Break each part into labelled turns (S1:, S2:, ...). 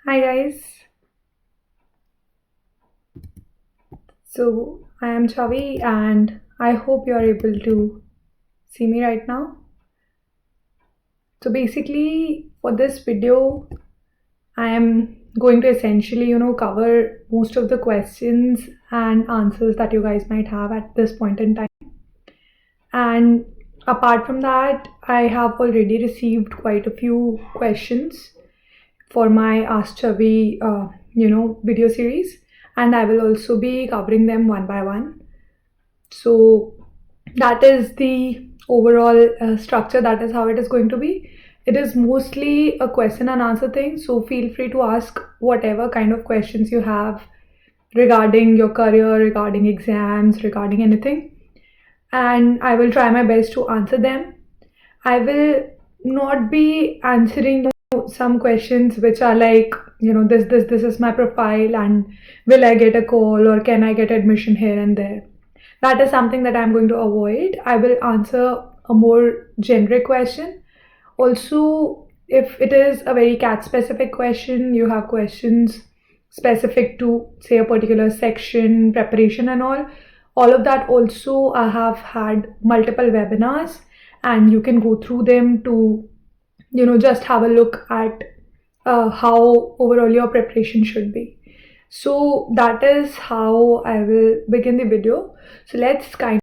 S1: Hi guys. So I am Chhavi and I hope you are able to see me right now. So basically for this video I am going to essentially cover most of the questions and answers that you guys might have at this point in time. And apart from that, I have already received quite a few questions for my Ask Chhavi video series, and I will also be covering them one by one. So that is the overall structure. That is how it is going to be. It is mostly a question and answer thing, so feel free to ask whatever kind of questions you have regarding your career, regarding exams, regarding anything, and I will try my best to answer them. I will not be answering some questions which are like, this is my profile and will I get a call or can I get admission here and there. That is something that I'm going to avoid. I will answer a more generic question. Also, if it is a very cat specific question, you have questions specific to say a particular section, preparation and all of that also I have had multiple webinars and you can go through them to just have a look at how overall your preparation should be. So that is how I will begin the video. So let's kind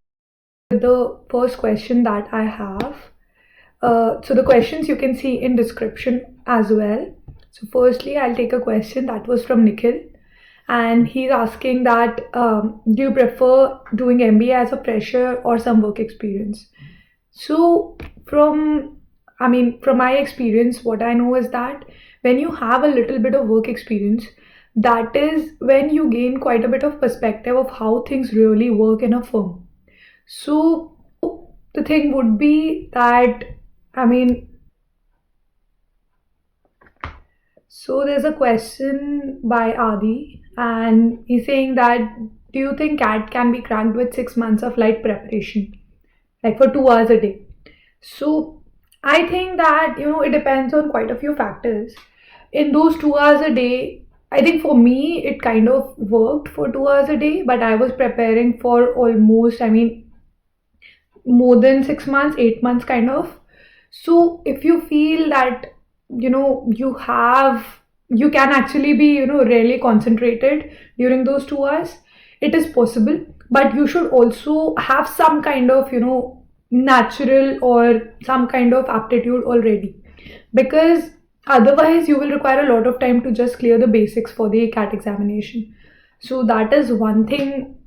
S1: of the first question that I have. So the questions you can see in description as well. So firstly, I'll take a question that was from Nikhil, and he's asking that do you prefer doing MBA as a fresher or some work experience? So from my experience, what I know is that when you have a little bit of work experience, that is when you gain quite a bit of perspective of how things really work in a firm. So the thing would be that, I mean, so there's a question by Adi, and he's saying that do you think CAT can be cracked with 6 months of light preparation, like for 2 hours a day? So I think that it depends on quite a few factors. In those 2 hours a day, I think for me it kind of worked for 2 hours a day, but I was preparing for almost, more than 6 months, 8 months kind of. So if you feel that you can actually be really concentrated during those 2 hours, it is possible, but you should also have some kind of natural or some kind of aptitude already, because otherwise you will require a lot of time to just clear the basics for the CAT examination. So that is one thing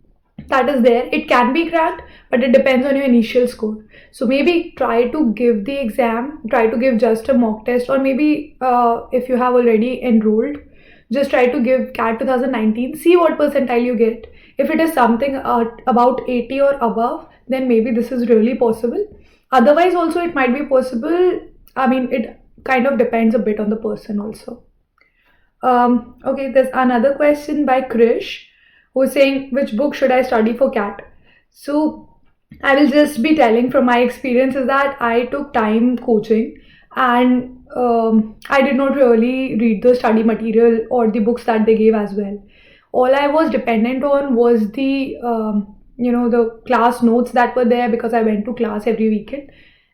S1: that is there. It can be cracked, but it depends on your initial score. So maybe try to give the exam, try to give just a mock test, or maybe if you have already enrolled, just try to give CAT 2019, see what percentile you get. If it is something about 80 or above, then maybe this is really possible. Otherwise also it might be possible. It kind of depends a bit on the person also. Okay, there's another question by Krish who's saying which book should I study for CAT. So I will just be telling from my experiences that I took time coaching, and I did not really read the study material or the books that they gave as well. All I was dependent on was the class notes that were there, because I went to class every weekend,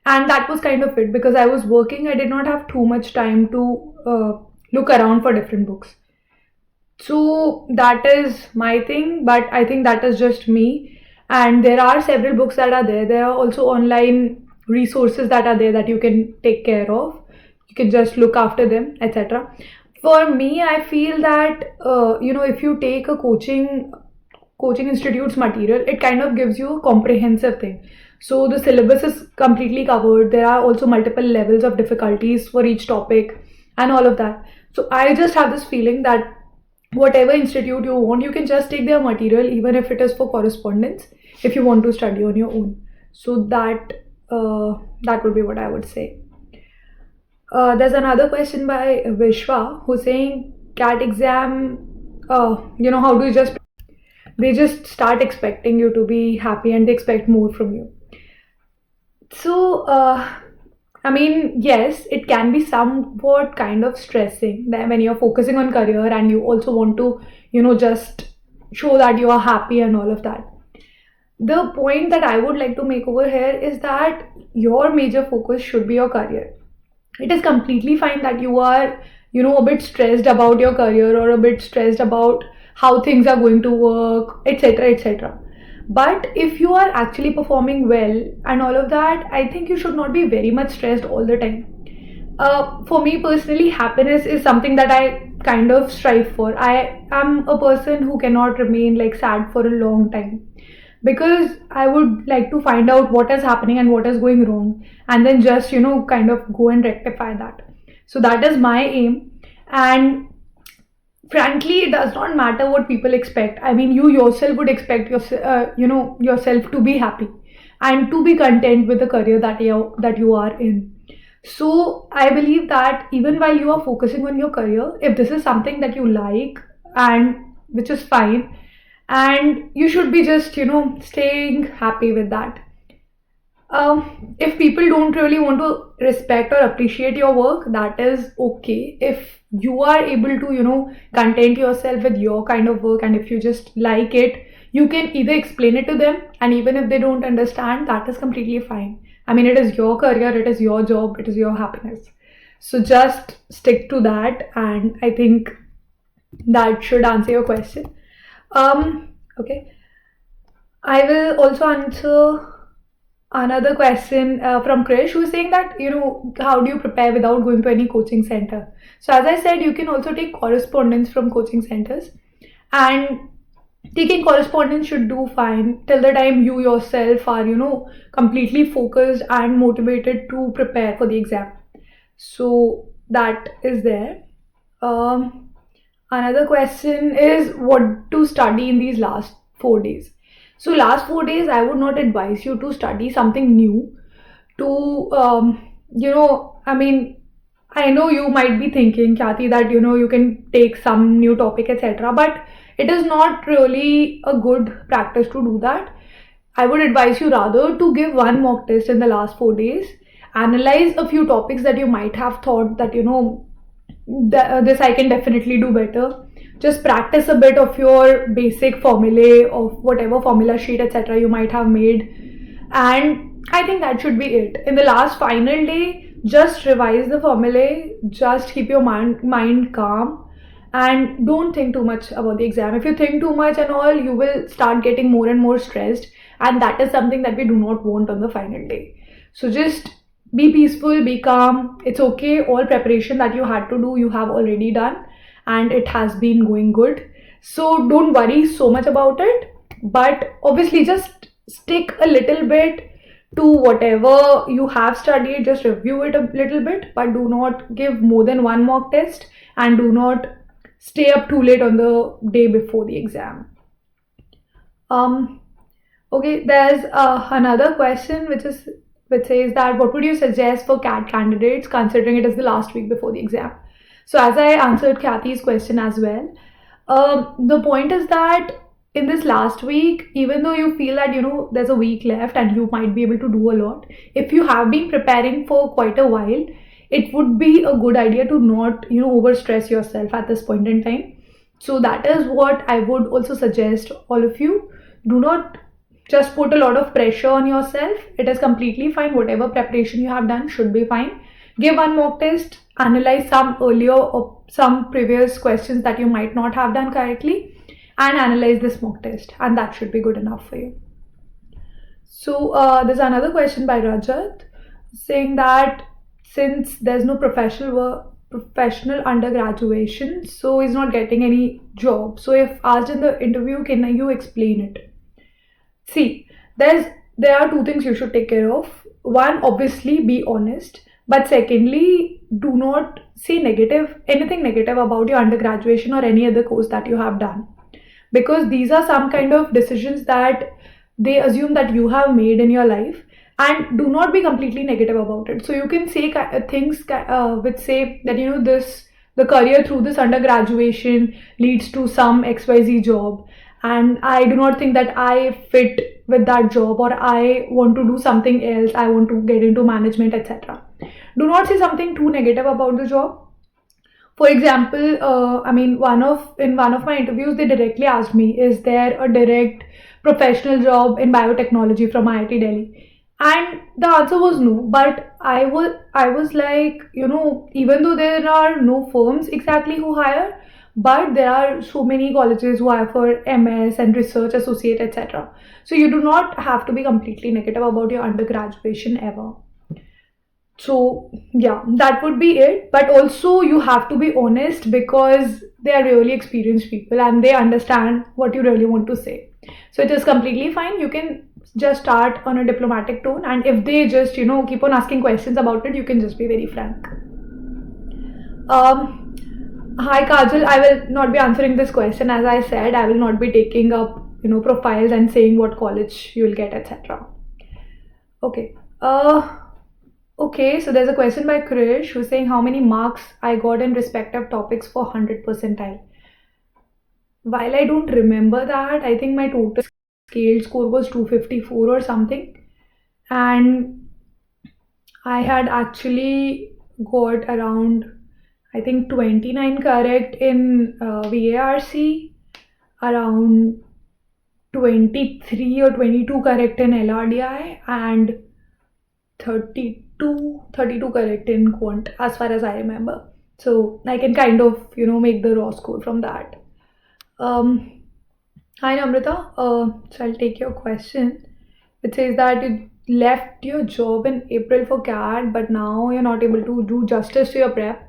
S1: and that was kind of it. Because I was working, I did not have too much time to look around for different books. So that is my thing, but I think that is just me. And there are several books that are there. There are also online resources that are there that you can take care of. You can just look after them, etc. For me, I feel that if you take a coaching institute's material, it kind of gives you a comprehensive thing. So the syllabus is completely covered. There are also multiple levels of difficulties for each topic and all of that. So I just have this feeling that whatever institute you want, you can just take their material, even if it is for correspondence, if you want to study on your own. So that would be what I would say. There's another question by Vishwa who's saying CAT exam, how do you just, they just start expecting you to be happy and they expect more from you. So I mean, yes, it can be somewhat kind of stressing that when you're focusing on career and you also want to, just show that you are happy and all of that. The point that I would like to make over here is that your major focus should be your career. It is completely fine that you are, a bit stressed about your career or a bit stressed about how things are going to work, etc., etc. But if you are actually performing well and all of that, I think you should not be very much stressed all the time. For me personally, happiness is something that I kind of strive for. I am a person who cannot remain like sad for a long time, because I would like to find out what is happening and what is going wrong, and then just kind of go and rectify that. So that is my aim. And frankly, it does not matter what people expect. I mean, you yourself would expect yourself to be happy and to be content with the career that you are in. So I believe that even while you are focusing on your career, if this is something that you like, and which is fine, and you should be just staying happy with that. If people don't really want to respect or appreciate your work, that is okay. If you are able to content yourself with your kind of work, and if you just like it, you can either explain it to them, and even if they don't understand, that is completely fine. I mean, it is your career, it is your job, it is your happiness. So just stick to that, and I think that should answer your question. Okay. I will also answer another question from Krish, who is saying that, how do you prepare without going to any coaching center? So as I said, you can also take correspondence from coaching centers, and taking correspondence should do fine till the time you yourself are, completely focused and motivated to prepare for the exam. So that is there. Another question is what to study in these last 4 days. So last 4 days, I would not advise you to study something new. I mean, I know you might be thinking, Khyati, that you can take some new topic, etc. But it is not really a good practice to do that. I would advise you rather to give one mock test in the last 4 days, analyze a few topics that you might have thought that this I can definitely do better. Just practice a bit of your basic formulae of whatever formula sheet, etc. you might have made, and I think that should be it. In the last final day, just revise the formulae, just keep your mind calm, and don't think too much about the exam. If you think too much and all, you will start getting more and more stressed, and that is something that we do not want on the final day. So just be peaceful, be calm. It's okay. All preparation that you had to do, you have already done, and it has been going good. So don't worry so much about it. But obviously, just stick a little bit to whatever you have studied. Just review it a little bit, but do not give more than one mock test, and do not stay up too late on the day before the exam. Okay, there's another question which says that what would you suggest for CAT candidates considering it is the last week before the exam? So as I answered Kathy's question as well, the point is that in this last week, even though you feel that there's a week left and you might be able to do a lot, if you have been preparing for quite a while, it would be a good idea to not overstress yourself at this point in time. So that is what I would also suggest all of you. Do not just put a lot of pressure on yourself. It is completely fine. Whatever preparation you have done should be fine. Give one mock test, analyze some earlier or some previous questions that you might not have done correctly, and analyze this mock test, and that should be good enough for you. So there's another question by Rajat saying that since there's no professional undergraduation, so he's not getting any job. So if asked in the interview, can you explain it? See, there are two things you should take care of. One, obviously be honest, but secondly, do not say anything negative about your undergraduation or any other course that you have done, because these are some kind of decisions that they assume that you have made in your life, and do not be completely negative about it. So you can say things which say that the career through this undergraduation leads to some XYZ job, and I do not think that I fit with that job, or I want to do something else, I want to get into management, etc. do not say something too negative about the job. For example, in one of my interviews, they directly asked me, "Is there a direct professional job in biotechnology from IIT Delhi?" And the answer was no. But I was like, even though there are no firms exactly who hire, but there are so many colleges who hire for MS and research associate, etc. So you do not have to be completely negative about your undergraduation ever. So yeah, that would be it. But also you have to be honest because they are really experienced people and they understand what you really want to say. So it is completely fine. You can just start on a diplomatic tone, and if they just keep on asking questions about it, you can just be very frank. Um, Hi Kajal, I will not be answering this question. As I said, I will not be taking up profiles and saying what college you will get, etc. Okay. Okay, so there's a question by Krish who's saying how many marks I got in respective topics for 100 percentile. While I don't remember that, I think my total scale score was 254 or something. And I had actually got around, I think, 29 correct in VARC, around 23 or 22 correct in LRDI, and 32 correct in quant as far as I remember. So I can kind of make the raw score from that. Um, Hi Namrata, so I'll take your question. It says that you left your job in April for CAT, but now you're not able to do justice to your prep,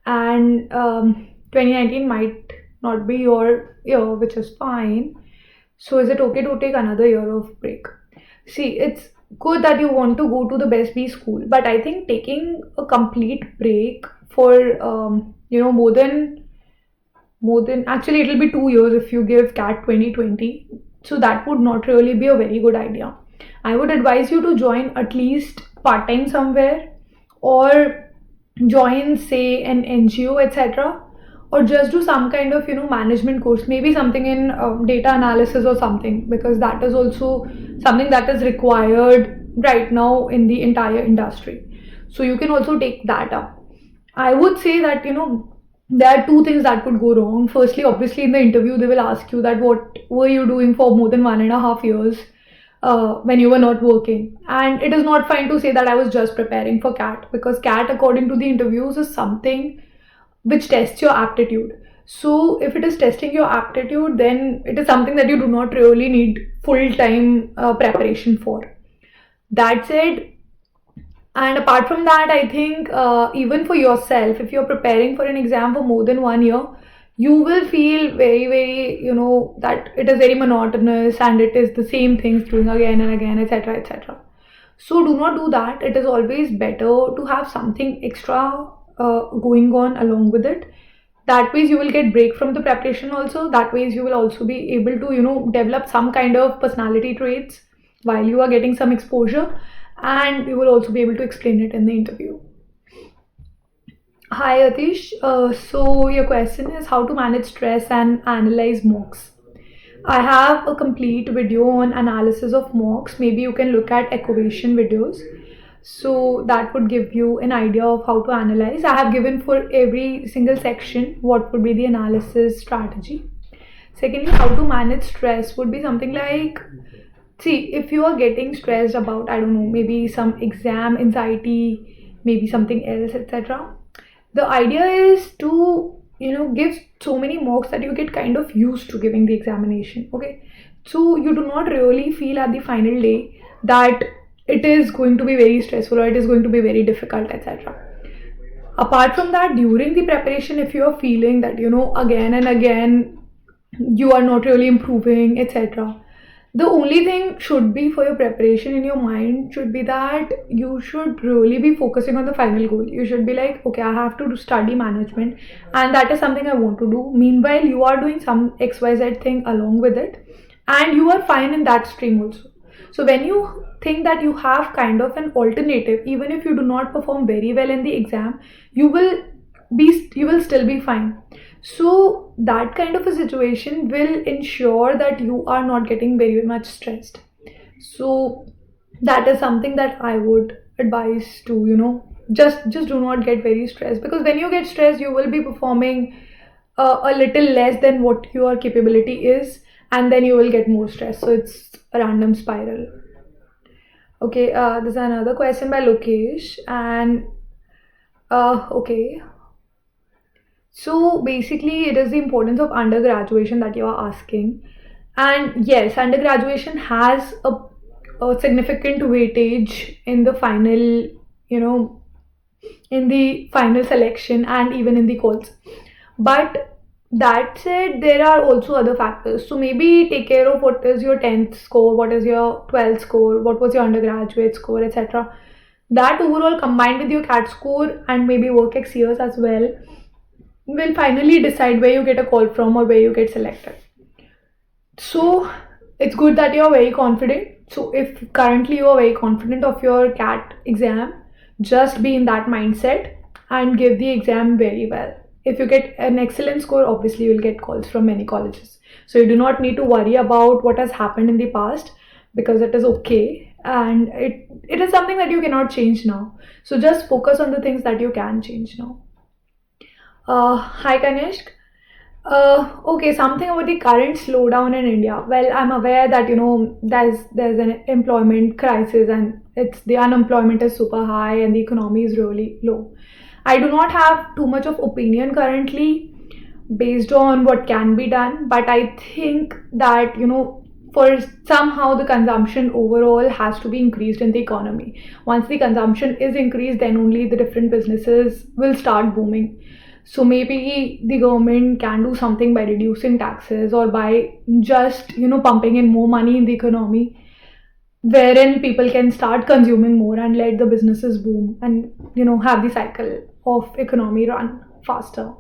S1: and 2019 might not be your year, which is fine. So is it okay to take another year of break? See, it's good that you want to go to the best B school, but I think taking a complete break for more than actually it'll be 2 years if you give CAT 2020. So that would not really be a very good idea. I would advise you to join at least part time somewhere, or join say an NGO, etc., or just do some kind of management course, maybe something in data analysis or something, because that is also something that is required right now in the entire industry. So you can also take that up. I would say that there are two things that could go wrong. Firstly, obviously in the interview they will ask you that what were you doing for more than 1.5 years when you were not working. And it is not fine to say that I was just preparing for CAT, because CAT, according to the interviews, is something which tests your aptitude. So if it is testing your aptitude, then it is something that you do not really need full time preparation for. That said, and apart from that, I think even for yourself, if you're preparing for an exam for more than 1 year, you will feel very, very, that it is very monotonous and it is the same things doing again and again, etc., etc. So do not do that. It is always better to have something extra going on along with it. That ways you will get break from the preparation also. That ways you will also be able to develop some kind of personality traits while you are getting some exposure, and you will also be able to explain it in the interview. Hi Atish, so your question is how to manage stress and analyze mocks. I have a complete video on analysis of mocks. Maybe you can look at equation videos. So that would give you an idea of how to analyze. I have given for every single section what would be the analysis strategy. Secondly, how to manage stress would be something like, see, if you are getting stressed about, I don't know, maybe some exam anxiety, maybe something else, etc., the idea is to give so many mocks that you get kind of used to giving the examination. Okay, so you do not really feel at the final day that it is going to be very stressful or it is going to be very difficult, etc. Apart from that, during the preparation, if you are feeling that again and again you are not really improving, etc., the only thing should be for your preparation in your mind should be that you should really be focusing on the final goal. You should be like, okay, I have to study management and that is something I want to do. Meanwhile, you are doing some XYZ thing along with it and you are fine in that stream also. So when you think that you have kind of an alternative, even if you do not perform very well in the exam, you will still be fine. So that kind of a situation will ensure that you are not getting very much stressed. So that is something that I would advise to just do not get very stressed, because when you get stressed you will be performing a little less than what your capability is, and then you will get more stress, so it's a random spiral. Okay, there's another question by Lokesh, and okay, so basically it is the importance of undergraduation that you are asking. And yes, undergraduation has a significant weightage in the final, you know, in the final selection and even in the calls. But that said, there are also other factors. So maybe take care of what is your 10th score, what is your 12th score, what was your undergraduate score, etc. That overall combined with your CAT score and maybe work X years as well will finally decide where you get a call from or where you get selected. So it's good that you're very confident. So if currently you are very confident of your CAT exam, just be in that mindset and give the exam very well. If you get an excellent score, obviously you'll get calls from many colleges. So you do not need to worry about what has happened in the past, because it is okay, and it is something that you cannot change now. So just focus on the things that you can change now. Hi Kanishk. Okay, something about the current slowdown in India. Well, I'm aware that there's an employment crisis, and it's the unemployment is super high and the economy is really low. I do not have too much of opinion currently based on what can be done, but I think that for somehow the consumption overall has to be increased in the economy. Once the consumption is increased, then only the different businesses will start booming. So maybe the government can do something by reducing taxes or by just pumping in more money in the economy, wherein people can start consuming more and let the businesses boom and have the cycle of economy run faster.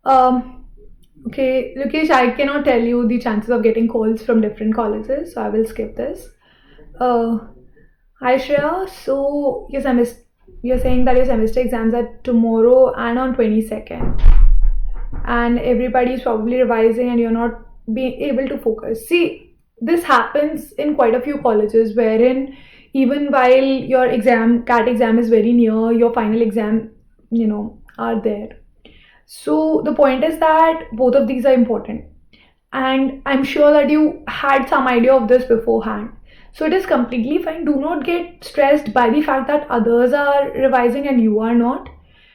S1: Okay, Lukesh, I cannot tell you the chances of getting calls from different colleges, so I will skip this. Hi Shreya, so you're saying that your semester exams are tomorrow and on 22nd, and everybody is probably revising and you're not being able to focus. See, this happens in quite a few colleges, wherein even while your CAT exam is very near, your final exam, are there. So the point is that both of these are important, and I'm sure that you had some idea of this beforehand. So it is completely fine. Do not get stressed by the fact that others are revising and you are not.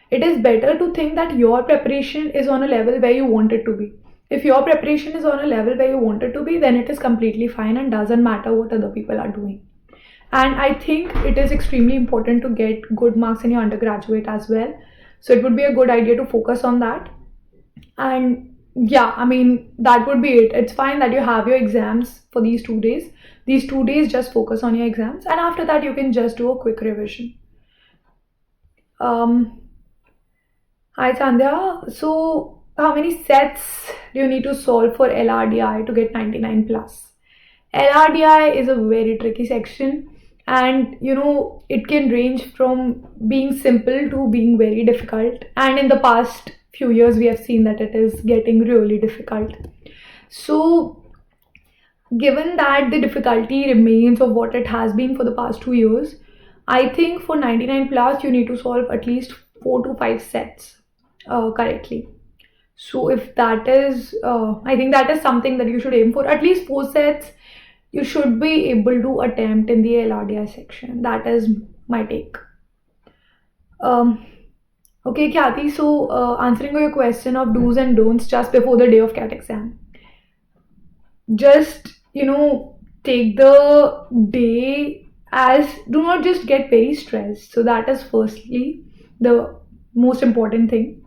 S1: It is better to think that your preparation is on a level where you want it to be. If your preparation is on a level where you want it to be, then it is completely fine and doesn't matter what other people are doing. And I think it is extremely important to get good marks in your undergraduate as well. So it would be a good idea to focus on that. And yeah, I mean, that would be it. It's fine that you have your exams for these 2 days. These 2 days, just focus on your exams, and after that you can just do a quick revision. Hi Sandhya. So how many sets do you need to solve for LRDI to get 99 plus? LRDI is a very tricky section, and it can range from being simple to being very difficult, and in the past few years we have seen that it is getting really difficult. So given that the difficulty remains of what it has been for the past 2 years, I think for 99 plus you need to solve at least 4 to 5 sets correctly. So if that is, I think that is something that you should aim for. At least 4 sets you should be able to attempt in the LRDI section. That is my take. Okay, Khyati, so answering your question of do's and don'ts just before the day of CAT exam. Just, take the day as, do not just get very stressed. So that is firstly the most important thing.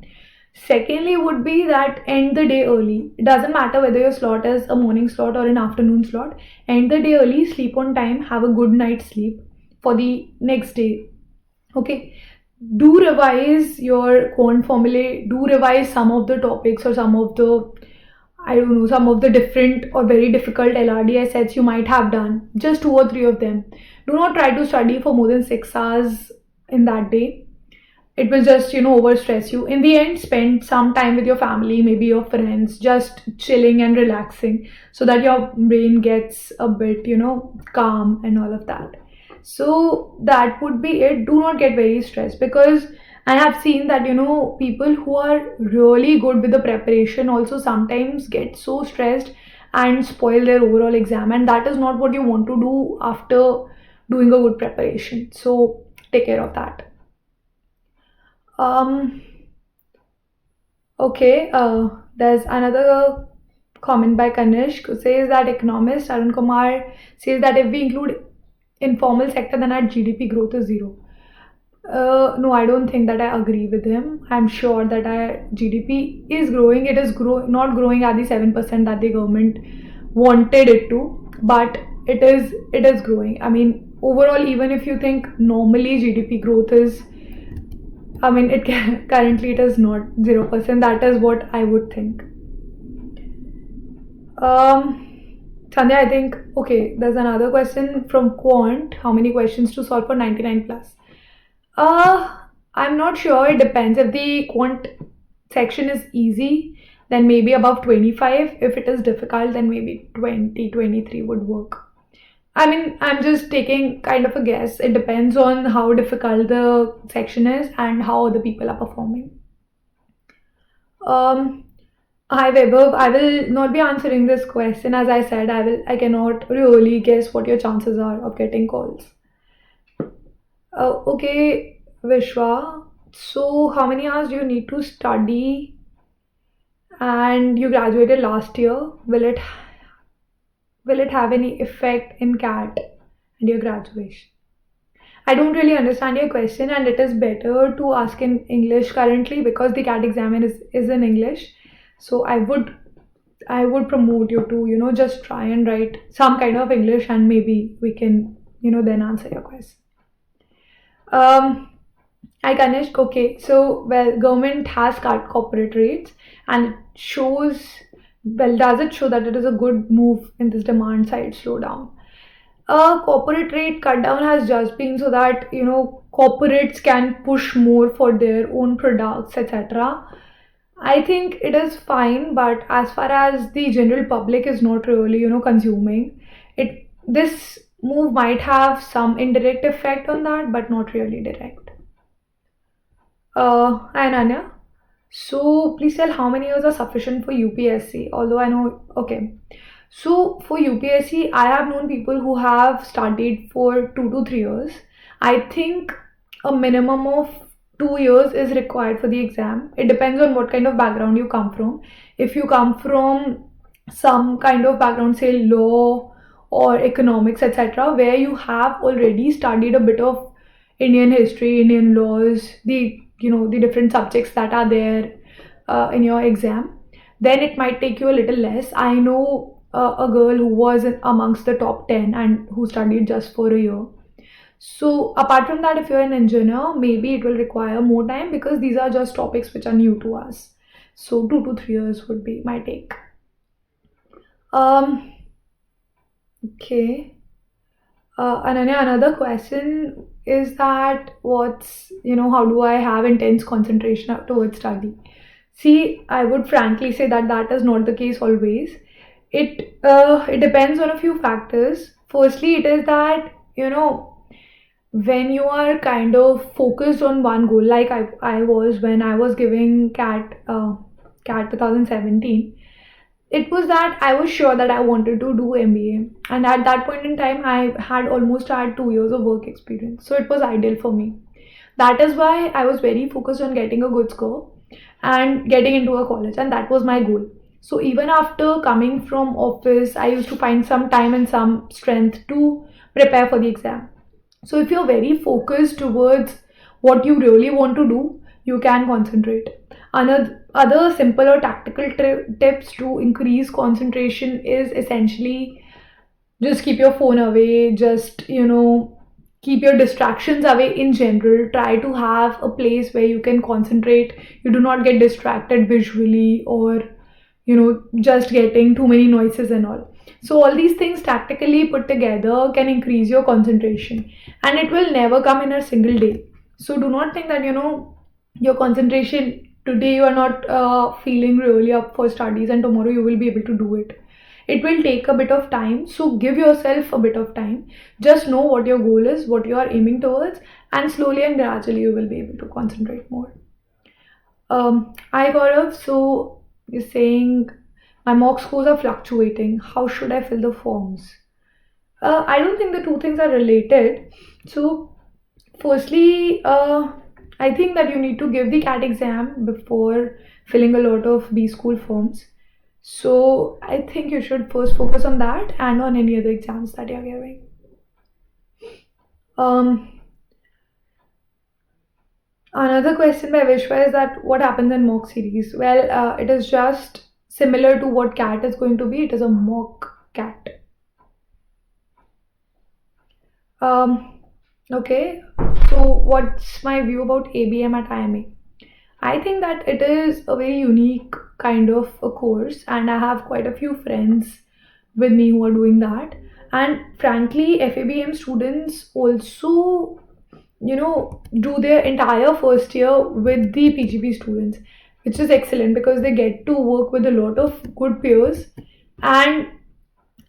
S1: Secondly would be that end the day early. It doesn't matter whether your slot is a morning slot or an afternoon slot. End the day early, sleep on time, have a good night's sleep for the next day. Okay. Do revise your quant formulae, do revise some of the topics or some of the different or very difficult LRDI sets you might have done. Just 2 or 3 of them. Do not try to study for more than 6 hours in that day. It will just, overstress you. In the end, spend some time with your family, maybe your friends, just chilling and relaxing so that your brain gets a bit, calm and all of that. So that would be it. Do not get very stressed, because I have seen that people who are really good with the preparation also sometimes get so stressed and spoil their overall exam, and that is not what you want to do after doing a good preparation. So take care of that. Um, okay, there's another comment by Kanishk who says that economist Arun Kumar says that if we include informal sector, then our GDP growth is zero. No, I don't think that I agree with him. I'm sure that our GDP is growing. It is not growing at the 7% that the government wanted it to, but it is growing. I mean, overall, even if you think normally GDP growth is, I mean, currently it is not 0%. That is what I would think. Sandhya, I think, okay, there's another question from Quant. How many questions to solve for 99 plus? I'm not sure. It depends. If the quant section is easy, then maybe above 25. If it is difficult, then maybe 20, 23 would work. I mean, I'm just taking kind of a guess. It depends on how difficult the section is and how other people are performing. Hi Vaibhav, I will not be answering this question. As I said, I cannot really guess what your chances are of getting calls. Okay, Vishwa. So, how many hours do you need to study? And you graduated last year. Will it have any effect in CAT and your graduation? I don't really understand your question, and it is better to ask in English currently because the CAT exam is in English. So I would promote you to just try and write some kind of English, and maybe we can then answer your question. Hi Ganesh. Okay, so well, government has cut corporate rates, and it shows. Well, does it show that it is a good move in this demand side slowdown? Corporate rate cut down has just been so that corporates can push more for their own products, etc. I think it is fine, but as far as the general public is not really consuming it, this move might have some indirect effect on that, but not really direct. And Anya, so please tell how many years are sufficient for UPSC. Although I know, okay. So for UPSC, I have known people who have studied for 2 to 3 years. I think a minimum of 2 years is required for the exam. It depends on what kind of background you come from. If you come from some kind of background, say law or economics, etc., where you have already studied a bit of Indian history, Indian laws, the different subjects that are there in your exam, then it might take you a little less. I know a girl who was amongst the top 10 and who studied just for a year. So apart from that, if you're an engineer, maybe it will require more time because these are just topics which are new to us. So 2 to 3 years would be my take. Okay. Ananya, another question is that how do I have intense concentration towards study? See, I would frankly say that that is not the case always. It depends on a few factors. Firstly, it is that when you are kind of focused on one goal, like I was when I was giving CAT 2017. It was that I was sure that I wanted to do MBA, and at that point in time, I had almost had 2 years of work experience, so it was ideal for me. That is why I was very focused on getting a good score and getting into a college, and that was my goal. So even after coming from office, I used to find some time and some strength to prepare for the exam. So if you're very focused towards what you really want to do, you can concentrate. Another other simple or tactical tips to increase concentration is essentially just keep your phone away, just keep your distractions away in general. Try to have a place where you can concentrate. You do not get distracted visually or just getting too many noises and all. So all these things tactically put together can increase your concentration, and it will never come in a single day. So do not think that your concentration today you are not feeling really up for studies and tomorrow you will be able to do it. It will take a bit of time, so give yourself a bit of time. Just know what your goal is, what you are aiming towards, and slowly and gradually you will be able to concentrate more. I got up, so you're saying my mock scores are fluctuating. How should I fill the forms? I don't think the two things are related. So, firstly, I think that you need to give the CAT exam before filling a lot of B school forms. So, I think you should first focus on that and on any other exams that you're giving. Um, Another question by Vishwa is that what happens in mock series? Well, it is just similar to what CAT is going to be. It is a mock CAT. Okay, so what's my view about ABM at IMA? I think that it is a very unique kind of a course, and I have quite a few friends with me who are doing that. And frankly, FABM students also, do their entire first year with the PGP students, which is excellent because they get to work with a lot of good peers. And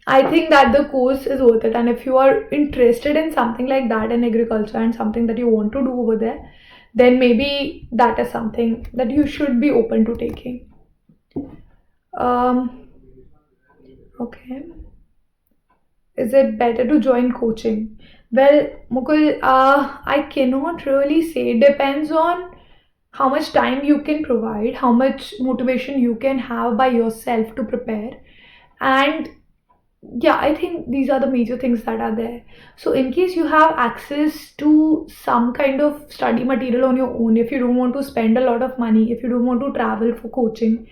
S1: I think that the course is worth it. And if you are interested in something like that in agriculture and something that you want to do over there, then maybe that is something that you should be open to taking. Um, okay. Is it better to join coaching? Well, Mukul, I cannot really say. It depends on how much time you can provide, how much motivation you can have by yourself to prepare. And yeah, I think these are the major things that are there. So in case you have access to some kind of study material on your own, if you don't want to spend a lot of money, if you don't want to travel for coaching,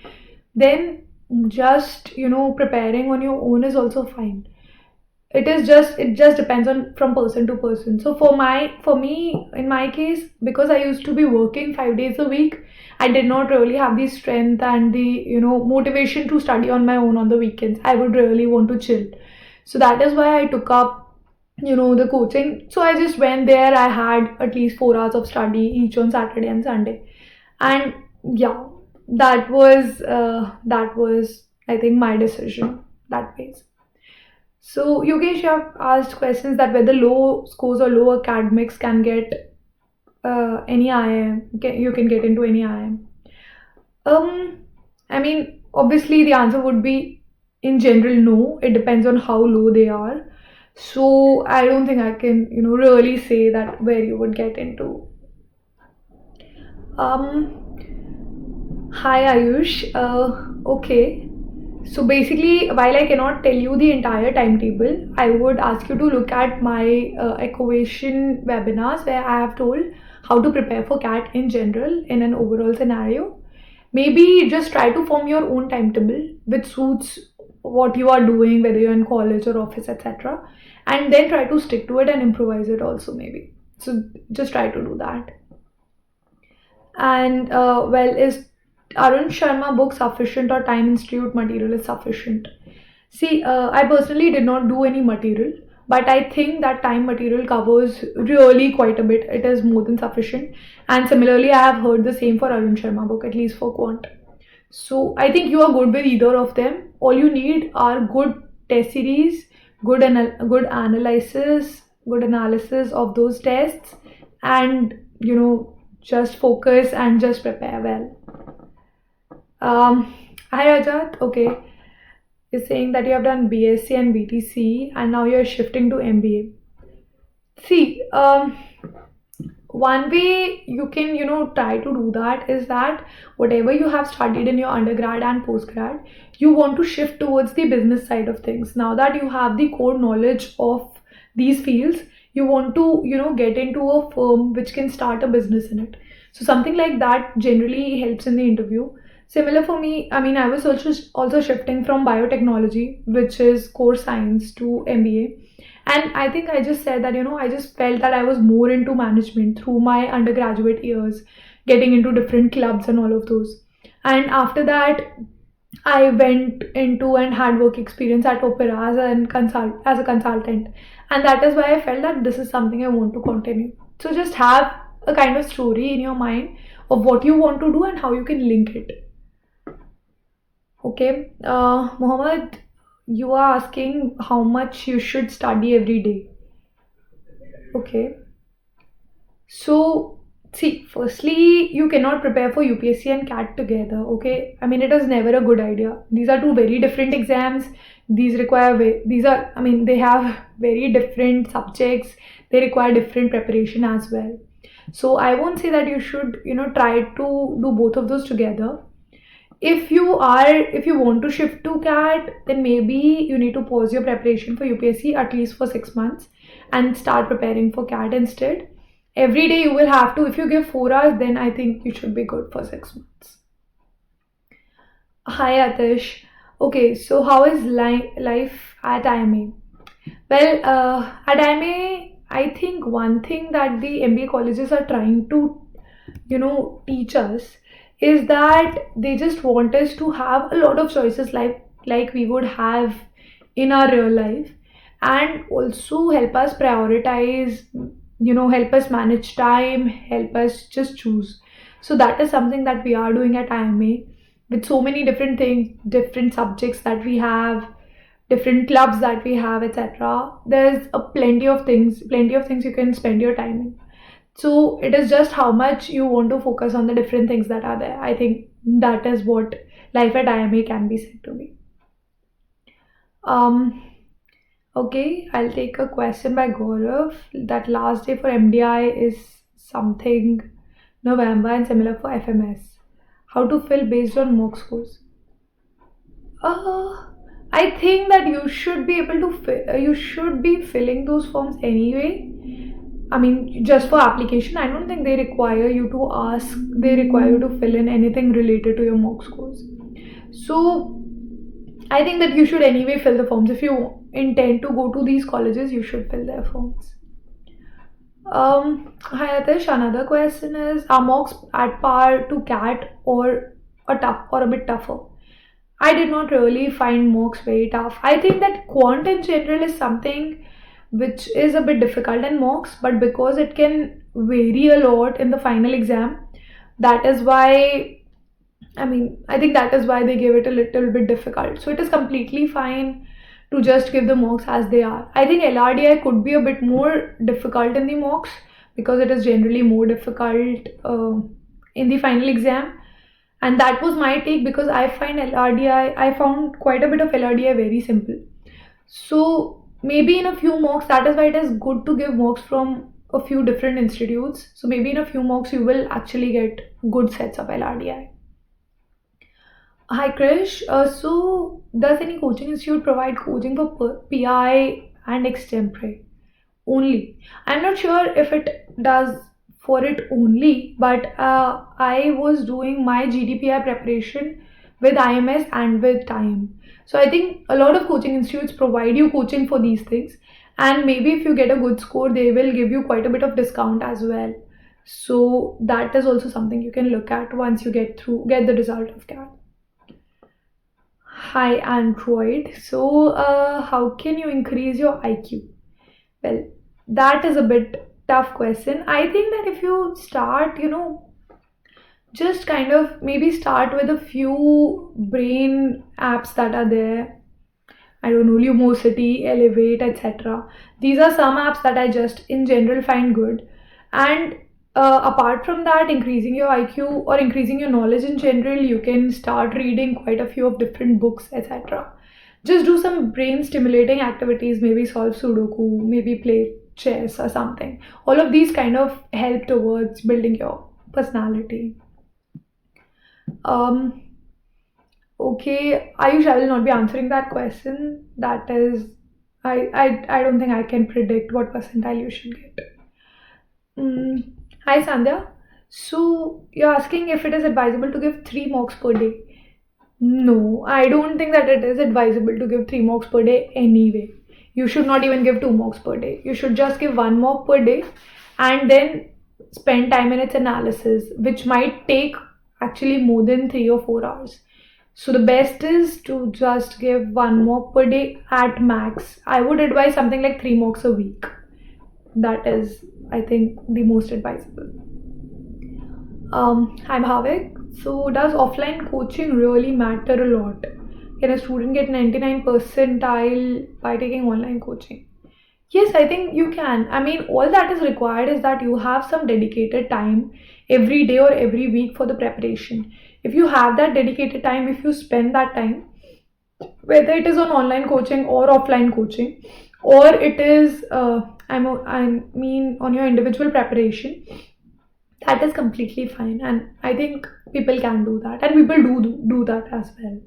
S1: then just preparing on your own is also fine. It just depends on from person to person. So for me in my case, because I used to be working 5 days a week, I did not really have the strength and the motivation to study on my own on the weekends. I would really want to chill. So that is why I took up the coaching. So I just went there. I had at least 4 hours of study each on Saturday and Sunday. And yeah, that was I think my decision that phase. So, Yogesh, you have asked questions that whether low scores or low academics can get any IIM, you can get into any IIM. I mean, obviously, the answer would be in general no. It depends on how low they are. So, I don't think I can, really say that where you would get into. Hi Ayush. Okay. So basically, while I cannot tell you the entire timetable, I would ask you to look at my equation webinars where I have told how to prepare for CAT in general in an overall scenario. Maybe just try to form your own timetable which suits what you are doing, whether you're in college or office, etc. And then try to stick to it and improvise it also, maybe. So just try to do that. And well, is Arun Sharma book sufficient or Time Institute material is sufficient? See, I personally did not do any material, but I think that time material covers really quite a bit. It is more than sufficient. And similarly, I have heard the same for Arun Sharma book, at least for quant. So I think you are good with either of them. All you need are good test series, good analysis, good analysis of those tests, and just focus and just prepare well. Hi Rajat. Okay, you're saying that you have done BSc and BTC and now you're shifting to MBA. See, one way you can try to do that is that whatever you have studied in your undergrad and postgrad, you want to shift towards the business side of things. Now that you have the core knowledge of these fields, you want to get into a firm which can start a business in it. So something like that generally helps in the interview. Similar for me, I mean, I was also shifting from biotechnology, which is core science, to MBA. And I think I just said that, I just felt that I was more into management through my undergraduate years, getting into different clubs and all of those. And after that, I went into and had work experience at Opera as a consultant. And that is why I felt that this is something I want to continue. So just have a kind of story in your mind of what you want to do and how you can link it. Okay, Mohammed, you are asking how much you should study every day. Okay. So, see, firstly, you cannot prepare for UPSC and CAT together, okay? I mean, it is never a good idea. These are two very different exams. They have very different subjects. They require different preparation as well. So, I won't say that you should, try to do both of those together. If you want to shift to CAT, then maybe you need to pause your preparation for UPSC at least for 6 months and start preparing for CAT instead. Every day you will have to, if you give 4 hours, then I think you should be good for 6 months. Hi Atish. Okay, so how is life at IMA? Well, at IMA, I think one thing that the MBA colleges are trying to, teach us is that they just want us to have a lot of choices like we would have in our real life, and also help us prioritize, help us manage time, help us just choose. So that is something that we are doing at IMA with so many different things, different subjects that we have, different clubs that we have, etc. There's a plenty of things you can spend your time in. So it is just how much you want to focus on the different things that are there. I think that is what life at IMA can be said to be. um Okay, I'll take a question by Gaurav. That last day for MDI is something November and similar for FMS. How to fill based on mock scores? Uh, I think that you should be able to you should be filling those forms anyway. I mean, just for application, I don't think they require you to fill in anything related to your mock scores. So I think that you should anyway fill the forms. If you intend to go to these colleges, you should fill their forms. Hi Atish, another question is, are mocks at par to CAT or a bit tougher? I did not really find mocks very tough. I think that quant in general is something which is a bit difficult in mocks, but because it can vary a lot in the final exam, that is why I think that is why they give it a little bit difficult. So it is completely fine to just give the mocks as they are. I think LRDI could be a bit more difficult in the mocks because it is generally more difficult in the final exam. And that was my take because I found quite a bit of LRDI very simple. So maybe in a few mocks, that is why it is good to give mocks from a few different institutes. So maybe in a few mocks, you will actually get good sets of LRDI. Hi Krish. So does any coaching institute provide coaching for PI and extempore only? I'm not sure if it does for it only, but I was doing my GDPI preparation with IMS and with time. So I think a lot of coaching institutes provide you coaching for these things, and maybe if you get a good score, they will give you quite a bit of discount as well. So that is also something you can look at once you get the result of CAT. Hi Android. So how can you increase your IQ? Well, that is a bit tough question. I think that if you start, just kind of maybe start with a few brain apps that are there. I don't know, Lumosity, Elevate, etc. These are some apps that I just in general find good. And apart from that, increasing your IQ or increasing your knowledge in general, you can start reading quite a few of different books, etc. Just do some brain stimulating activities, maybe solve Sudoku, maybe play chess or something. All of these kind of help towards building your personality. Um, okay, Ayush, I will not be answering that question. That is, I don't think I can predict what percentile you should get. Mm, Hi Sandhya. So you're asking if it is advisable to give 3 mocks per day. No, I don't think that it is advisable to give 3 mocks per day anyway. You should not even give 2 mocks per day. You should just give 1 mock per day and then spend time in its analysis, which might take actually more than 3 or 4 hours. So the best is to just give 1 mock per day at max. I would advise something like 3 mocks a week. That is, I think, the most advisable. Hi Bhavik. So does offline coaching really matter a lot? can a student get 99 percentile by taking online coaching? Yes, I think you can. I mean, all that is required is that you have some dedicated time every day or every week for the preparation. If you have that dedicated time, if you spend that time, whether it is on online coaching or offline coaching, or it is, I mean, on your individual preparation, that is completely fine. And I think people can do that, and people do that as well.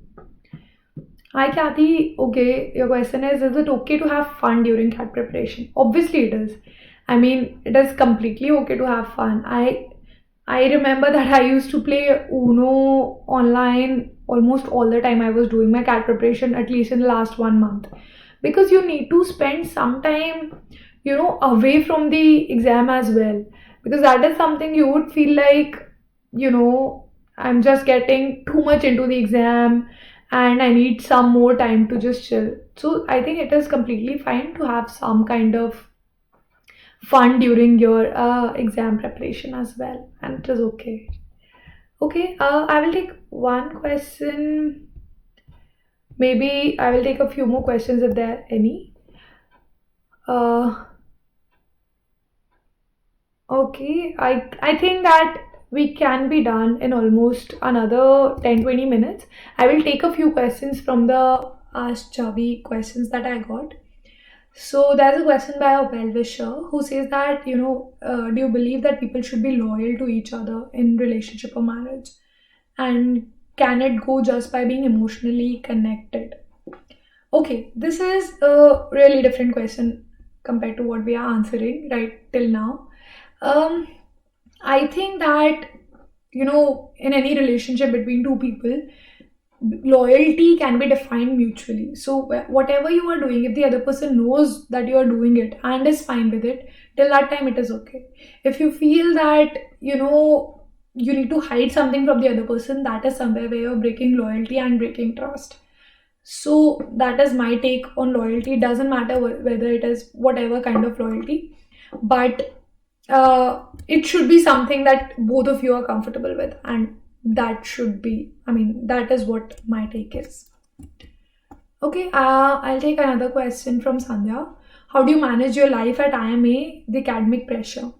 S1: Hi Kathy, okay, your question is it okay to have fun during CAT preparation? Obviously it is. I mean, it is completely okay to have fun. I remember that I used to play Uno online almost all the time I was doing my CAT preparation, at least in the last 1 month. Because you need to spend some time, away from the exam as well. Because that is something you would feel like, I'm just getting too much into the exam and I need some more time to just chill. So I think it is completely fine to have some kind of fun during your exam preparation as well, and it is okay. Okay, I will take one question. Maybe I will take a few more questions if there are any. Uh, okay, I think that we can be done in almost another 10-20 minutes. I will take a few questions from the Ask Chhavi questions that I got. So there's a question by a well-wisher who says that, do you believe that people should be loyal to each other in relationship or marriage? And can it go just by being emotionally connected? Okay, this is a really different question compared to what we are answering right till now. Um, I think that, in any relationship between two people, loyalty can be defined mutually. So whatever you are doing, if the other person knows that you are doing it and is fine with it, till that time it is okay. If you feel that you need to hide something from the other person, that is somewhere where you're breaking loyalty and breaking trust. So that is my take on loyalty. It doesn't matter whether it is whatever kind of loyalty, but it should be something that both of you are comfortable with, and that should be, I mean, that is what my take is. Okay, I'll take another question from Sandhya. How do you manage your life at IMA, the academic pressure?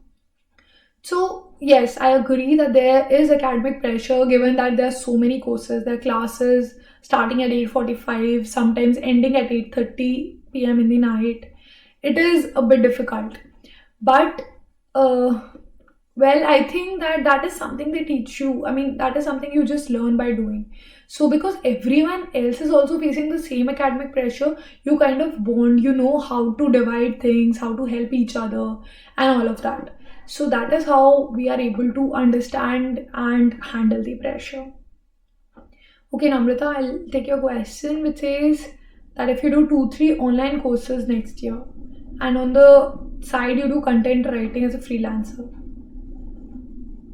S1: So, yes, I agree that there is academic pressure given that there are so many courses, there are classes starting at 8:45, sometimes ending at 8:30 p.m. in the night. It is a bit difficult. But well, I think that is something they teach you. I mean, that is something you just learn by doing. So because everyone else is also facing the same academic pressure, you kind of bond, you know how to divide things, how to help each other, and all of that. So that is how we are able to understand and handle the pressure. Okay, Namrata, I'll take your question, which says that if you do 2-3 online courses next year, and on the side you do content writing as a freelancer.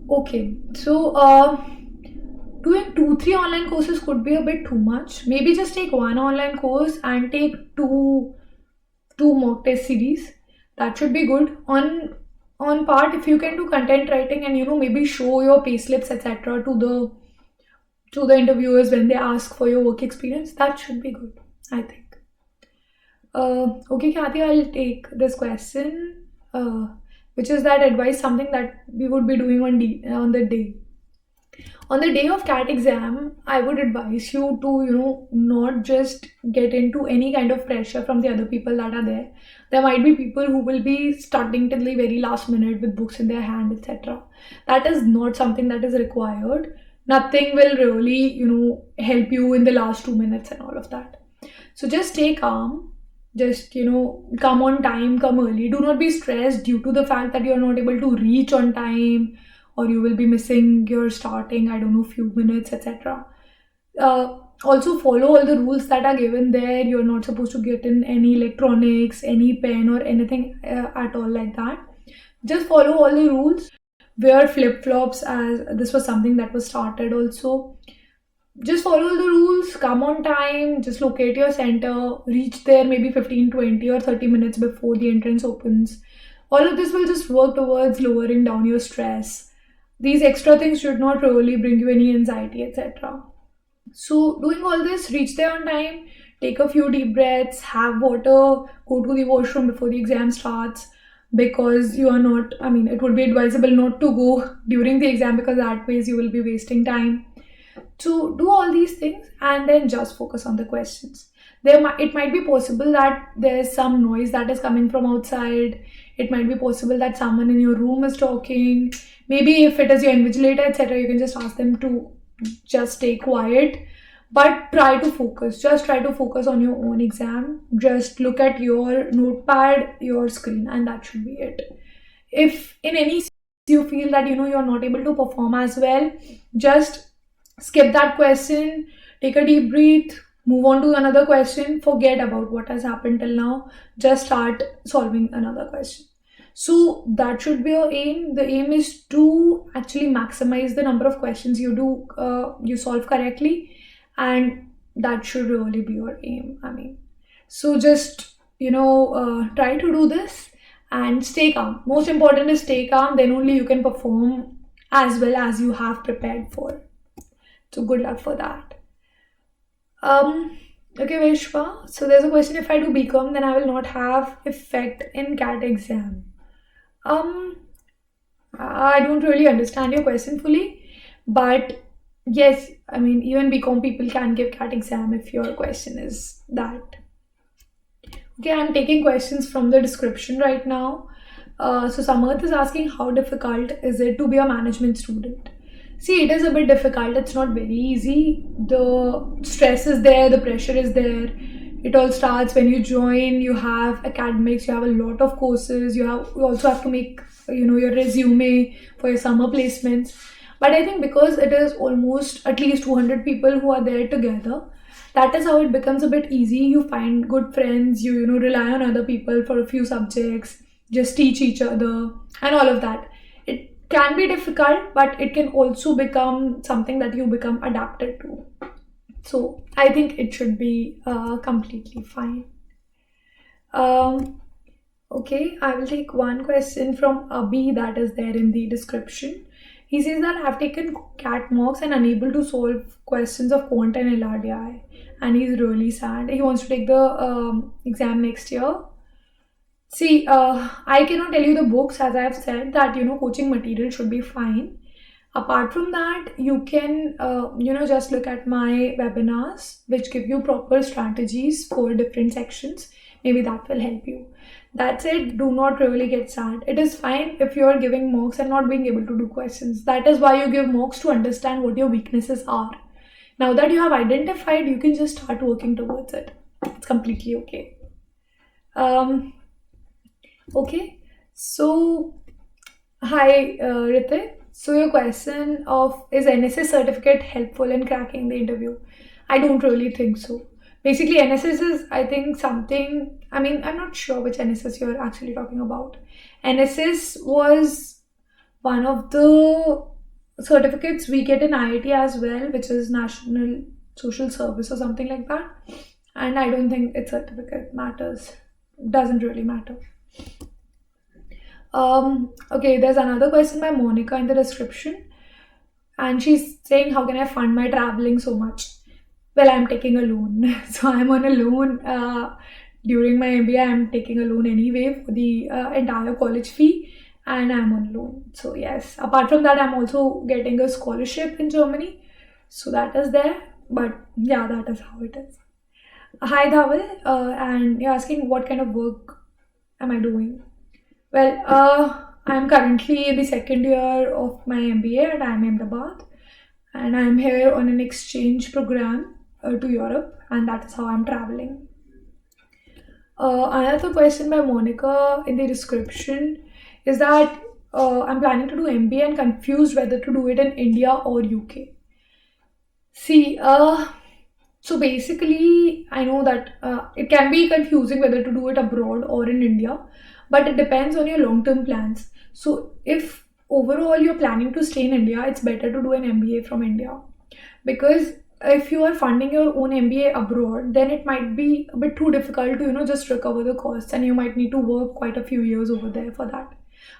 S1: Okay, so doing 2-3 online courses could be a bit too much. Maybe just take one online course and take two mock test series. That should be good. On part, if you can do content writing and maybe show your payslips etc. to the interviewers when they ask for your work experience, that should be good, I think. Okay, Kathy, I'll take this question, which is that advice something that we would be doing on the day. On the day of CAT exam, I would advise you to, not just get into any kind of pressure from the other people that are there. There might be people who will be starting till the very last minute with books in their hand, etc. That is not something that is required. Nothing will really, help you in the last 2 minutes and all of that. So just stay calm. Just, come on time, come early. Do not be stressed due to the fact that you're not able to reach on time, or you will be missing your starting, I don't know, few minutes, etc. Also follow all the rules that are given there. You're not supposed to get in any electronics, any pen or anything at all like that. Just follow all the rules. Wear flip-flops, as this was something that was started also. Just follow the rules, come on time, just locate your center, reach there maybe 15, 20 or 30 minutes before the entrance opens. All of this will just work towards lowering down your stress. These extra things should not really bring you any anxiety, etc. So doing all this, reach there on time, take a few deep breaths, have water, go to the washroom before the exam starts, because you are not, I mean, it would be advisable not to go during the exam, because that ways you will be wasting time. To do all these things and then just focus on the questions. It might be possible that there's some noise that is coming from outside. It might be possible that someone in your room is talking. Maybe if it is your invigilator, etc., you can just ask them to just stay quiet. But try to focus. Just try to focus on your own exam. Just look at your notepad, your screen, and that should be it. If in any you feel that you're not able to perform as well, just skip that question, take a deep breath, move on to another question, forget about what has happened till now, just start solving another question. So that should be your aim. The aim is to actually maximize the number of questions you solve correctly, and that should really be your aim. I mean, so just try to do this and stay calm. Most important is stay calm, then only you can perform as well as you have prepared for. So good luck for that. Okay, Vishwa. So there's a question: if I do BCom, then I will not have effect in CAT exam. Um, I don't really understand your question fully, but yes, I mean, even BCom people can give CAT exam if your question is that. Okay, I'm taking questions from the description right now. So Samarth is asking, how difficult is it to be a management student? See, it is a bit difficult. It's not very easy. The stress is there, the pressure is there. It all starts when you join. You have academics, you have a lot of courses. You also have to make your resume for your summer placements. But I think because it is almost at least 200 people who are there together, that is how it becomes a bit easy. You find good friends. You rely on other people for a few subjects. Just teach each other and all of that. It can be difficult, but it can also become something that you become adapted to. So I think it should be completely fine. Okay, I will take one question from Abhi that is there in the description. He says that I've taken CAT mocks and unable to solve questions of quant and LRDI, and he's really sad. He wants to take the exam next year. See, I cannot tell you the books, as I have said that coaching material should be fine. Apart from that, you can just look at my webinars, which give you proper strategies for different sections. Maybe that will help you. That's it. Do not really get sad. It is fine if you are giving mocks and not being able to do questions. That is why you give mocks, to understand what your weaknesses are. Now that you have identified, you can just start working towards it. It's completely okay. Okay, so hi Ritik. So your question of, is NSS certificate helpful in cracking the interview? I don't really think so. Basically, NSS is, I think, something, I mean, I'm not sure which NSS you're actually talking about. NSS was one of the certificates we get in IIT as well, which is National Social Service or something like that. And I don't think its certificate matters. Doesn't really matter. Okay, there's another question by Monica in the description, and she's saying, how can I fund my traveling so much? Well, I'm taking a loan. So I'm on a loan. During my MBA, I'm taking a loan anyway for the entire college fee, and I'm on loan. So yes, apart from that, I'm also getting a scholarship in Germany. So that is there. But yeah, that is how it is. Hi Dhaval, and you're asking what kind of work am I doing? Well, I'm currently in the second year of my MBA and I'm in Ahmedabad, and I'm here on an exchange program to Europe, and that is how I'm traveling. Another question by Monica in the description is that I'm planning to do MBA and confused whether to do it in India or UK. See, so basically, I know that it can be confusing whether to do it abroad or in India, but it depends on your long-term plans. So if overall you're planning to stay in India, it's better to do an MBA from India, because if you are funding your own MBA abroad, then it might be a bit too difficult to just recover the costs, and you might need to work quite a few years over there for that.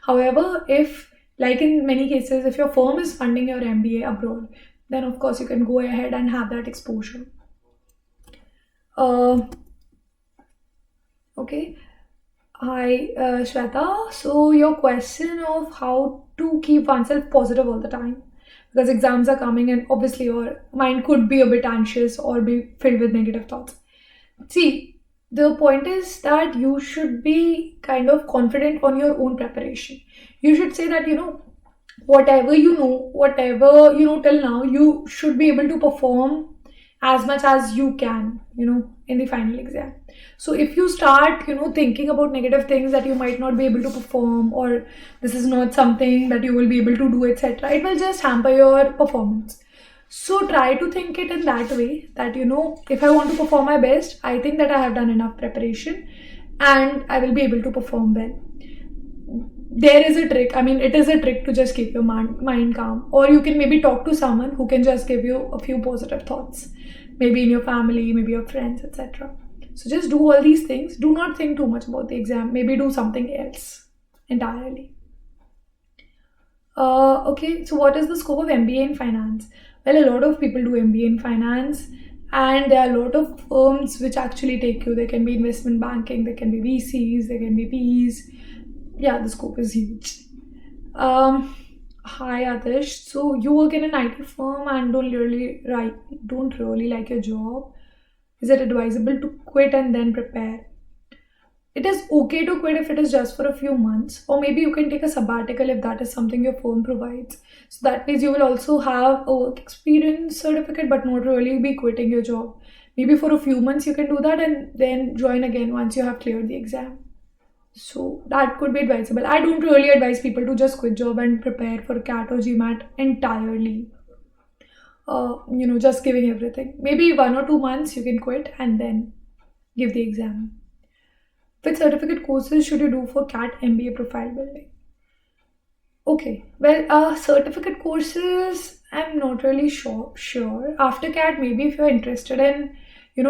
S1: However, if, like in many cases, if your firm is funding your MBA abroad, then of course you can go ahead and have that exposure. uh, okay. Hi, Shweta. So, your question of how to keep oneself positive all the time, because exams are coming and obviously your mind could be a bit anxious or be filled with negative thoughts. See, the point is that you should be kind of confident on your own preparation. You should say that, whatever whatever you know till now, you should be able to perform as much as you can, in the final exam. So if you start, thinking about negative things that you might not be able to perform, or this is not something that you will be able to do, etc., it will just hamper your performance. So try to think it in that way that, if I want to perform my best, I think that I have done enough preparation and I will be able to perform well. There is a trick. I mean, it is a trick to just keep your mind calm. Or you can maybe talk to someone who can just give you a few positive thoughts, maybe in your family, maybe your friends, etc. So just do all these things. Do not think too much about the exam. Maybe do something else entirely. Okay, so what is the scope of MBA in finance? Well, a lot of people do MBA in finance, and there are a lot of firms which actually take you. There can be investment banking, there can be VCs, there can be PEs. Yeah, the scope is huge. Hi Atish. So you work in an IT firm and don't really like your job. Is it advisable to quit and then prepare? It is okay to quit if it is just for a few months, or maybe you can take a sabbatical if that is something your firm provides. So that means you will also have a work experience certificate, but not really be quitting your job. Maybe for a few months you can do that and then join again once you have cleared the exam. So that could be advisable. I don't really advise people to just quit job and prepare for CAT or GMAT entirely. Just giving everything. Maybe 1 or 2 months you can quit and then give the exam. Which certificate courses should you do for CAT MBA profile building? Okay, well, certificate courses, I'm not really sure. After CAT, maybe if you're interested in,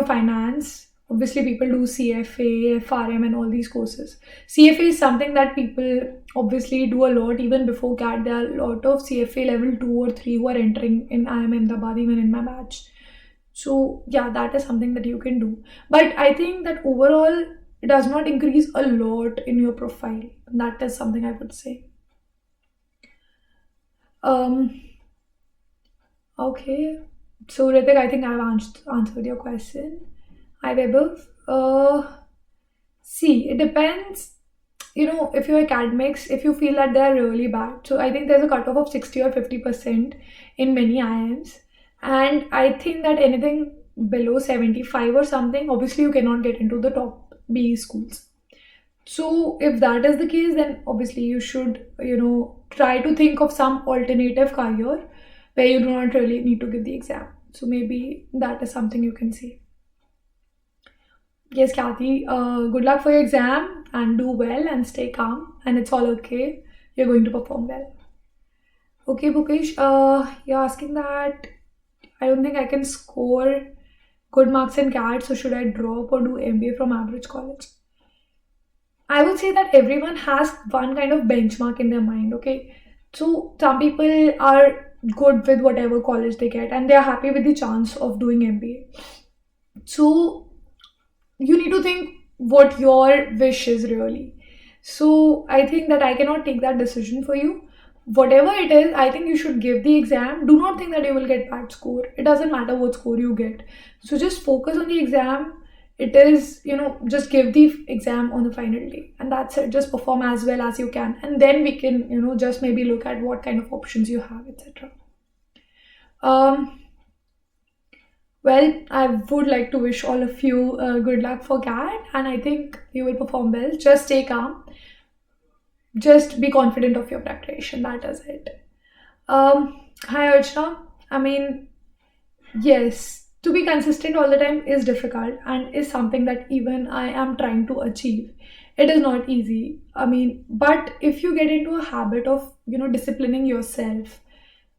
S1: finance, obviously people do CFA, FRM, and all these courses. CFA is something that people obviously do a lot even before CAT. There are a lot of CFA level 2 or 3 who are entering in IIM Ahmedabad, even in my batch. So, yeah, that is something that you can do. But I think that overall, it does not increase a lot in your profile. That is something I would say. Um, okay. So Ritik, I think I've answered your question. Hi Vaibhav. See, it depends. If your academics, if you feel that they're really bad. So I think there's a cutoff of 60 or 50% in many IIMs. And I think that anything below 75 or something, obviously you cannot get into the top BE schools. So if that is the case, then obviously you should, try to think of some alternative career where you do not really need to give the exam. So maybe that is something you can see. Yes, Kathy, good luck for your exam and do well and stay calm, and it's all okay. You're going to perform well. Okay, Bukesh, you're asking that I don't think I can score good marks in CAT, so should I drop or do MBA from average college? I would say that everyone has one kind of benchmark in their mind, okay? So some people are good with whatever college they get and they're happy with the chance of doing MBA. So you need to think what your wish is really. So I think that I cannot take that decision for you. Whatever it is, I think you should give the exam. Do not think that you will get bad score. It doesn't matter what score you get. So just focus on the exam. It is, just give the exam on the final day, and that's it. Just perform as well as you can, and then we can, just maybe look at what kind of options you have, etc. Well, I would like to wish all of you good luck for CAT, and I think you will perform well. Just stay calm. Just be confident of your preparation. That is it. Hi, Archana. I mean, yes, to be consistent all the time is difficult and is something that even I am trying to achieve. It is not easy. I mean, but if you get into a habit of, disciplining yourself,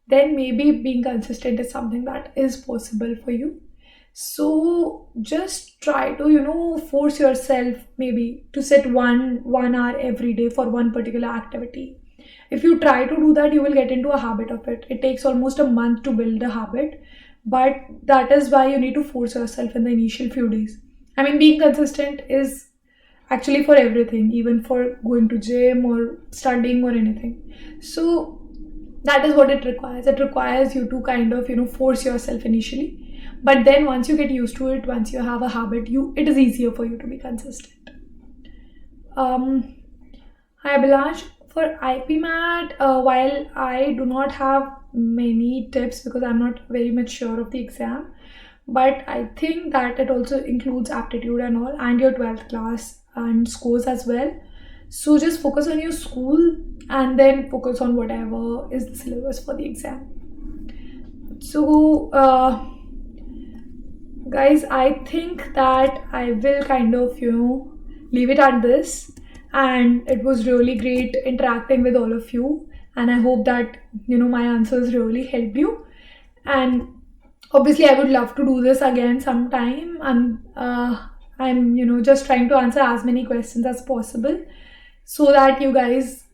S1: then maybe being consistent is something that is possible for you. So just try to, force yourself maybe to set one hour every day for one particular activity. If you try to do that, you will get into a habit of it. It takes almost a month to build a habit, but that is why you need to force yourself in the initial few days. I mean, being consistent is actually for everything, even for going to gym or studying or anything. So that is what it requires. It requires you to kind of, force yourself initially, but then once you get used to it, once you have a habit, it is easier for you to be consistent. Hi Abhilash. For IPMAT, while I do not have many tips because I'm not very much sure of the exam, but I think that it also includes aptitude and all, and your 12th class and scores as well. So just focus on your school and then focus on whatever is the syllabus for the exam. So guys, I think that I will kind of leave it at this, and it was really great interacting with all of you, and I hope that my answers really helped you. And obviously I would love to do this again sometime, and I'm just trying to answer as many questions as possible so that you guys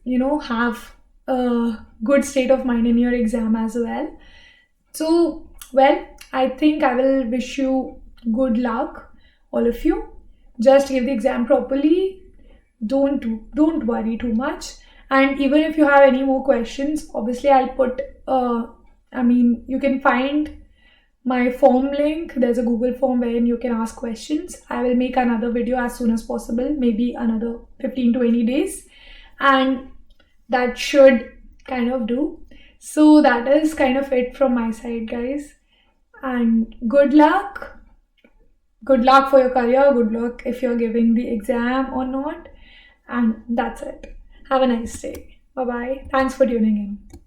S1: have a good state of mind in your exam as well. So well, I think I will wish you good luck, all of you. Just give the exam properly. Don't worry too much. And even if you have any more questions, obviously I'll put you can find my form link. There's a Google form wherein you can ask questions. I will make another video as soon as possible, maybe another 15-20 days, and that should kind of do. So that is kind of it from my side, guys, and good luck. Good luck for your career, good luck if you're giving the exam or not, and that's it. Have a nice day. Bye bye. Thanks for tuning in.